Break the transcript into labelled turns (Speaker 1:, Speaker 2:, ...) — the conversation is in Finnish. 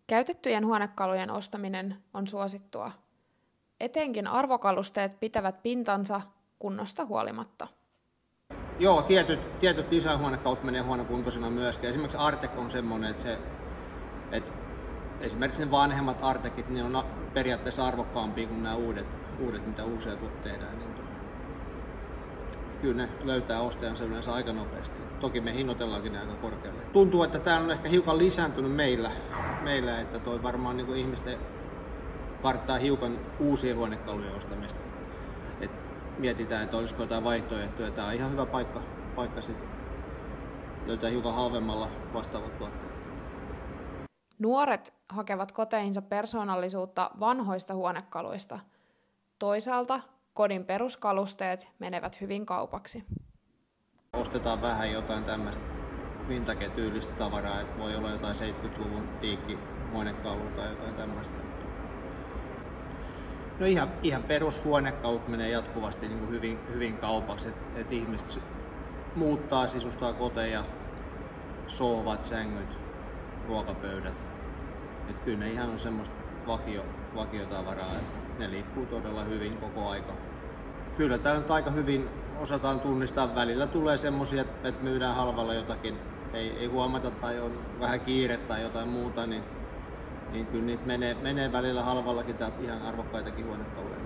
Speaker 1: Käytettyjen huonekalujen ostaminen on suosittua. Etenkin arvokalusteet pitävät pintansa kunnosta huolimatta.
Speaker 2: Joo, tietyt design-huonekalut menee huonokuntoisena myöskin. Esimerkiksi Artec on semmoinen, että esimerkiksi ne vanhemmat Artecit ne on periaatteessa arvokkaampia kuin nämä uudet mitä uusia tehdään. Niin kyllä ne löytää ostajansa yleensä aika nopeasti. Toki me hinnoitellaankin ne aika korkealle. Tuntuu, että tämä on ehkä hiukan lisääntynyt meillä että toi varmaan niin kuin ihmisten karttaa hiukan uusia huonekalujen ostamista. Et mietitään, että olisiko jotain vaihtoehtoja. Tämä on ihan hyvä paikka sitten löytää hiukan halvemmalla vastaavat tuotteet.
Speaker 1: Nuoret hakevat koteihinsa persoonallisuutta vanhoista huonekaluista. Toisaalta kodin peruskalusteet menevät hyvin kaupaksi.
Speaker 2: Ostetaan vähän jotain tämmöistä vintage-tyylistä tavaraa, että voi olla jotain 70-luvun tiikkihuonekalua tai jotain tämmöistä. No ihan perushuonekalut menee jatkuvasti niin kuin hyvin kaupaksi, että ihmiset muuttaa, sisustaa koteja, sohvat, sängyt, ruokapöydät. Et kyllä ne ihan on semmoista vakiotavaraa, että ne liikkuu todella hyvin koko aika. Kyllä tää nyt aika hyvin osataan tunnistaa. Välillä tulee semmosia, että myydään halvalla jotakin, ei huomata tai on vähän kiire tai jotain muuta, niin kyllä niitä menee välillä halvallakin täältä ihan arvokkaitakin huonekaluja.